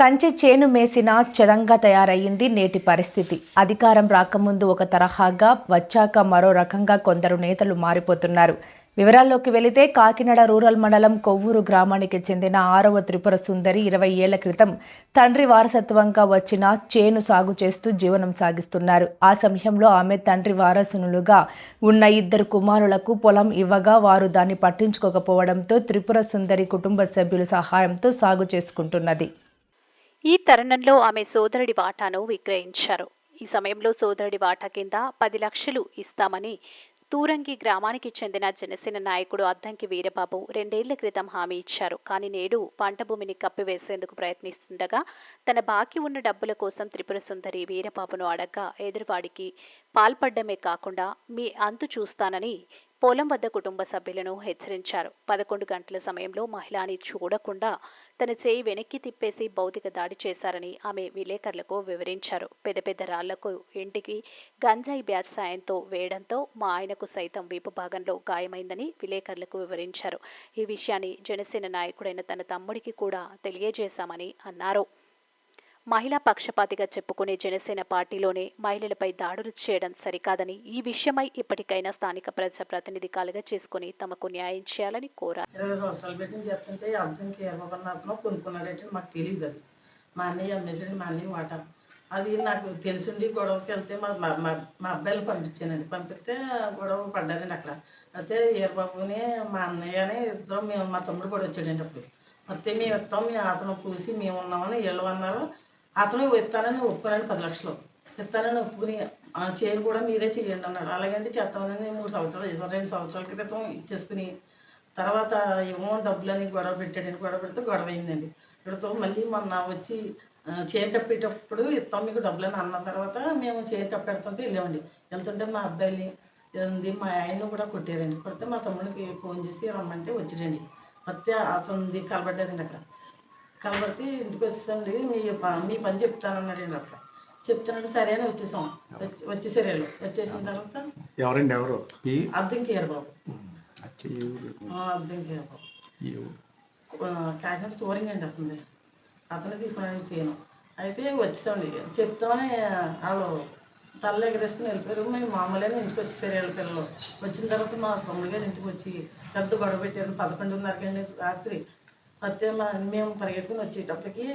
కంచె చేను మేసిన చదంగా తయారయ్యింది నేటి పరిస్థితి. అధికారం రాకముందు ఒక తరహాగా, వచ్చాక మరో రకంగా కొందరు నేతలు మారిపోతున్నారు. వివరాల్లోకి వెళితే కాకినాడ రూరల్ మండలం కొవ్వూరు గ్రామానికి చెందిన 6వ త్రిపుర సుందరి 20 ఏళ్ల క్రితం తండ్రి వారసత్వంగా వచ్చిన చేను సాగు చేస్తూ జీవనం సాగిస్తున్నారు. ఆ సమయంలో ఆమె తండ్రి వారసునులుగా ఉన్న 2 కుమారులకు పొలం ఇవ్వగా వారు దాన్ని పట్టించుకోకపోవడంతో త్రిపుర సుందరి కుటుంబ సభ్యుల సహాయంతో సాగు చేసుకుంటున్నది. ఈ తరుణంలో ఆమె సోదరుడి వాటాను విక్రయించారు. ఈ సమయంలో సోదరుడి వాటా కింద 10 లక్షలు ఇస్తామని తూరంగి గ్రామానికి చెందిన జనసేన నాయకుడు అద్దంకి వీరబాబు 2 ఏళ్ల క్రితం హామీ ఇచ్చారు. కానీ నేడు పంట భూమిని కప్పివేసేందుకు ప్రయత్నిస్తుండగా తన బాకీ ఉన్న డబ్బుల కోసం త్రిపుర సుందరి వీరబాబును అడగ్గా ఎదురువాడికి పాల్పడ్డమే కాకుండా మీ అంతు చూస్తానని పొలం వద్ద కుటుంబ సభ్యులను హెచ్చరించారు. 11 గంటల సమయంలో మహిళని చూడకుండా తన చేయి వెనక్కి తిప్పేసి భౌతిక దాడి చేశారని ఆమె విలేకరులకు వివరించారు. పెద్ద పెద్ద రాళ్లకు ఇంటికి గంజాయి బ్యాచ్ సాయంతో వేయడంతో మా ఆయనకు సైతం వీపు భాగంలో గాయమైందని విలేకరులకు వివరించారు. ఈ విషయాన్ని జనసేన నాయకుడైన తన తమ్ముడికి కూడా తెలియజేశామని అన్నారు. మహిళా పక్షపాతిగా చెప్పుకునే జనసేన పార్టీలోనే మహిళలపై దాడులు చేయడం సరికాదని, ఈ విషయమై ఇప్పటికైనా స్థానిక ప్రజాప్రతినిధికాలుగా చేసుకుని తమకు న్యాయం చేయాలని కోరారు. 20 సంవత్సరాలు పెట్టి చెప్తుంటే అర్థంకి ఏర్పడిన అతను కొనుక్కున్నాడంటే మాకు తెలియదు. అది మా అన్నయ్య అమ్మేసాడు, మా అన్నయ్య వాటా. అది నాకు తెలుసుండి గొడవకి వెళ్తే మా అబ్బాయిని పంపించానండి. పంపిస్తే గొడవ పడ్డారండి అక్కడ. అయితే ఏర్బాబుని మా అన్నయ్యని ఇద్దరు మేము, మా తమ్ముడు కూడా వచ్చాడండి. అప్పుడు వస్తే మేము ఇస్తాం, మేము అతను పూసి మేము ఉన్నామని వీళ్ళు అన్నారు. అతను ఇస్తానని ఒప్పుకున్నాను. 10 లక్షలు ఇస్తానని ఒప్పుకుని చేయను కూడా మీరే చేయండి అన్నాడు. అలాగంటే చేస్తామని 3 సంవత్సరాలు 2 సంవత్సరాల క్రితం ఇచ్చేసుకుని తర్వాత ఏమో డబ్బులని గొడవ పెట్టాడండి. గొడవ పెడితే గొడవ అయిందండి. ఇక్కడతో మళ్ళీ మొన్న వచ్చి చేను కప్పేటప్పుడు ఇస్తాం మీకు డబ్బులని అన్న తర్వాత మేము చేను కప్పెడుతుంటే వెళ్ళామండి. వెళ్తుంటే మా అబ్బాయిని మా ఆయన కూడా కొట్టారండి. కొడితే మా తమ్ముడికి ఫోన్ చేసి రమ్మంటే వచ్చాడండి. వస్తే అతనిది కలబడ్డారండి. అక్కడ కలబడితే ఇంటికి వచ్చేసండి మీ పని చెప్తానన్నాడండి. అక్కడ చెప్తానంటే సరే అని వచ్చేసాం. వచ్చేసారు వీళ్ళు. వచ్చేసిన తర్వాత ఎవరండి ఎవరు అద్దంకి ఏర్బాబు, అద్దంకి ఏర్బాబు కాకినాడ టూరింగ్ అండి. అతనే తీసుకున్నాడు చేయను. అయితే వచ్చేసామండి. చెప్తామని వాళ్ళు తల్ల ఎగరేసుకుని వెళ్ళిపోయారు. మేము మామూలుగా ఇంటికి వచ్చేసారు వీళ్ళ పిల్లలు. వచ్చిన తర్వాత మా తమ్ముడు గారు ఇంటికి వచ్చి పెద్ద గొడవ పెట్టారు. 11:30 రాత్రి. వస్తే మేము పరిగెట్టుకుని వచ్చేటప్పటికి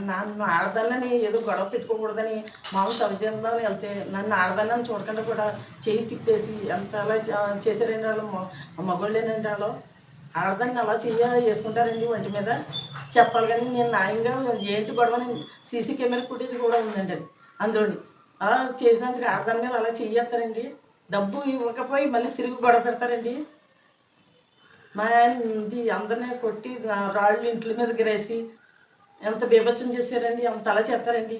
నన్ను ఆడదానని ఏదో గొడవ పెట్టుకోకూడదని మామూలు సవిచేద్దామని వెళ్తే నన్ను ఆడదానని చూడకుండా కూడా చేయి తిప్పేసి ఎంత అలా చేశారండి వాళ్ళు. మగోళ్ళేనండి వాళ్ళు. ఆడదాన్ని అలా వేసుకుంటారండి ఒంటి మీద. చెప్పాలి కానీ నేను న్యాయంగా ఏంటి గొడవని సీసీ కెమెరా ఫుటేజ్ కూడా ఉందండి. అది అందులోని అలా చేసినందుకు ఆడదాని మీద అలా చెయ్యేస్తారండి. డబ్బు ఇవ్వకపోయి మళ్ళీ తిరిగి గొడవ పెడతారండి. మా ఆయనది అందరినీ కొట్టి రాళ్ళు ఇంటి మీద గిరేసి ఎంత బీభత్సం చేశారండి. అంత అలా చేస్తారండి.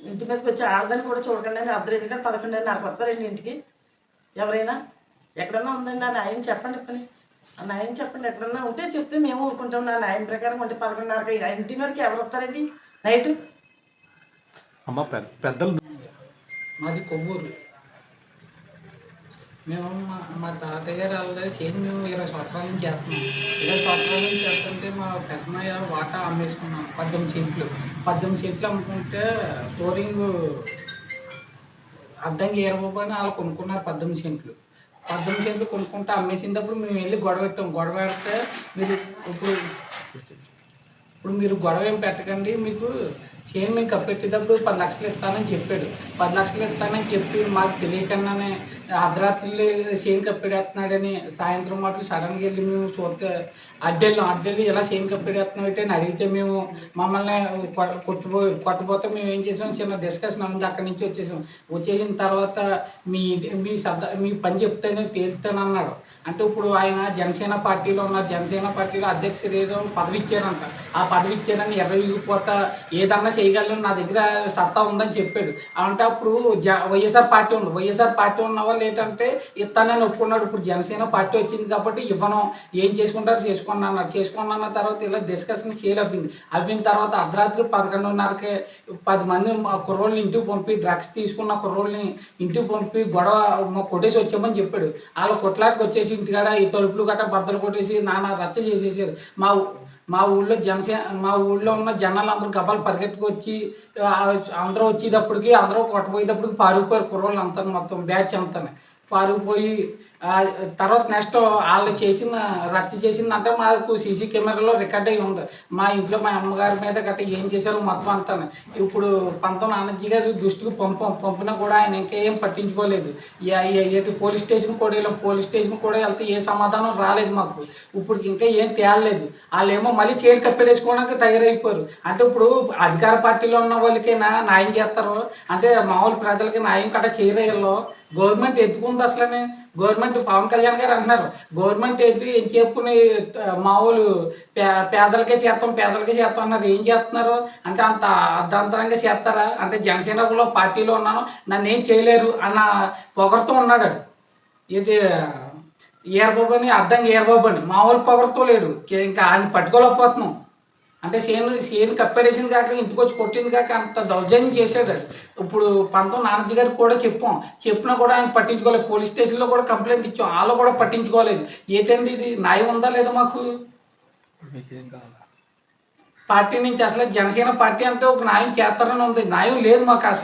ఇంటి మీదకి వచ్చి ఆడదాన్ని కూడా చూడకుండా అర్ధరేజ్ కాడ 11:30 వస్తారండి ఇంటికి. ఎవరైనా ఎక్కడన్నా ఉందండి ఆ న్యాయం చెప్పండి. పని ఆ న్యాయం చెప్పండి. ఎక్కడన్నా ఉంటే చెప్తే మేము ఊరుకుంటాం. నా న్యాయం ప్రకారం ఉంటే 11:30 ఇంటి మీదకి ఎవరు వస్తారండి నైట్? అమ్మ పెద్దలు మాది కొవ్వూరు. మేము మా తాతయ్య గారు వాళ్ళ చేను మేము 20 సంవత్సరాల నుంచి చేస్తున్నాం. 20 సంవత్సరాల నుంచి చేస్తుంటే మా పెద్దమయ్య వాటా అమ్మేసుకున్నాం. 18 సెంట్లు. 18 సెంట్లు అమ్ముకుంటే తోరింగ్ అద్దంకి 20 రూపాయలు వాళ్ళు కొనుక్కున్నారు. 18 సెంట్లు. 18 సెంట్లు కొనుక్కుంటే అమ్మేసినప్పుడు మేము వెళ్ళి గొడవ పెట్టాం. గొడవ పెడితే మీరు ఇప్పుడు మీరు గొడవ ఏం పెట్టకండి, మీకు చేను మేము కప్పెట్టేటప్పుడు 10 లక్షలు ఇస్తానని చెప్పాడు. 10 లక్షలు ఇస్తానని చెప్పి మాకు తెలియకుండానే అర్ధరాత్రులు చేను కప్పెడేస్తున్నాడని సాయంత్రం మాటలు సడన్గా వెళ్ళి మేము చూస్తే అడ్డెళ్ళి ఇలా చేను కప్పెడేస్తున్నావు అని అడిగితే మేము మమ్మల్ని కొట్టబోతే మేము ఏం చేసాం, చిన్న డిస్కషన్ ఉంది. అక్కడి నుంచి వచ్చేసిన తర్వాత మీ పని చెప్తేనే తేలుతానన్నాడు. అంటే ఇప్పుడు ఆయన జనసేన పార్టీలో ఉన్నారు. జనసేన పార్టీలో అధ్యక్షుడు ఏదో పదవి ఇచ్చారంట. ఆ పదవి ఇచ్చానని ఎర్రవిగిపోతా ఏదన్నా చేయగలను, నా దగ్గర సత్తా ఉందని చెప్పాడు. అంటే అప్పుడు వైఎస్ఆర్ పార్టీ ఉంది. వైఎస్ఆర్ పార్టీ ఉన్న వాళ్ళు ఏంటంటే ఇస్తానని ఒప్పుకున్నాడు. ఇప్పుడు జనసేన పార్టీ వచ్చింది కాబట్టి ఇవ్వను, ఏం చేసుకుంటారు చేసుకోండి అన్నాడు. చేసుకోండి అన్న తర్వాత ఇలా డిస్కషన్ అవ్విన తర్వాత అర్ధరాత్రి 11:30కి 10 మంది కుర్రోళ్ళని ఇంటికి పంపి డ్రగ్స్ తీసుకున్న కుర్రోళ్ళని ఇంటికి పంపి గొడవ కొట్టేసి వచ్చామని చెప్పాడు. వాళ్ళ కొట్లాటకు వచ్చేసి ఇంటికాడ ఈ తలుపులు గట్రా బద్దలు కొట్టేసి నానా రచ్చ చేసేసారు. మా ఊళ్ళో ఉన్న జనాలు అందరూ గబాలు పరిగెట్టుకొచ్చి ఆ, అందరూ వచ్చేటప్పటికి అందరూ కొట్టబోయేటప్పటికి పారిపోయారు కుర్రోళ్ళు అంతా మొత్తం బ్యాచ్ అంతా పారిపోయి ఆ, తర్వాత నెక్స్ట్ వాళ్ళు రచ్చ చేసిందంటే మాకు సీసీ కెమెరాలో రికార్డ్ అయ్యి ఉంది. మా ఇంట్లో మా అమ్మగారి మీద గట్రా ఏం చేశారో మొత్తం అంతా ఇప్పుడు పంతం నానాజీ గారి దృష్టికి పంపినా కూడా ఆయన ఇంకా ఏం పట్టించుకోలేదు. ఎటు పోలీస్ స్టేషన్ కూడా వెళ్ళాం, పోలీస్ స్టేషన్ కూడా వెళ్తే ఏ సమాధానం రాలేదు మాకు. ఇప్పుడు ఇంకా ఏం తేలలేదు. వాళ్ళేమో మళ్ళీ చైన్ కప్పెడేసుకోవడానికి తయారైపోయారు. అంటే ఇప్పుడు అధికార పార్టీలో ఉన్న వాళ్ళకైనా న్యాయం చేస్తారు అంటే మామూలు ప్రజలకి న్యాయం కట్ట చేయరేలో. గవర్నమెంట్ ఎత్తుకుంది అసలనే. గవర్నమెంట్ పవన్ కళ్యాణ్ గారు అంటున్నారు గవర్నమెంట్ ఏం చెప్పుకుని మామూలు పేదలకే చేస్తాం అన్నారు. ఏం చేస్తున్నారు అంటే అంత అర్ధాంతరంగా చేస్తారా? అంటే జనసేనలో పార్టీలో ఉన్నాను నన్ను ఏం చేయలేరు అన్న పొగరుతో ఉన్నాడు. ఇది ఏర్బాబు అని అర్థంగా ఏర్బాబు అని మామూలు పొగరుతో లేడు. ఇంకా ఆయన పట్టుకోలేకపోతున్నాం. అంటే సేను కప్పెడేసింది కాక ఇంటికి వచ్చి కొట్టింది కాక అంత దౌర్జన్యం చేశాడు. ఇప్పుడు పంతం నానాజీ గారికి కూడా చెప్పినా కూడా ఆయన పట్టించుకోలేదు. పోలీస్ స్టేషన్లో కూడా కంప్లైంట్ ఇచ్చాం, వాళ్ళు కూడా పట్టించుకోలేదు. ఏంటండి ఇది న్యాయం ఉందా లేదా? మాకు పార్టీ నుంచి అసలు జనసేన పార్టీ అంటే ఒక న్యాయం చేస్తారని ఉంది, న్యాయం లేదు మాకు అసలు.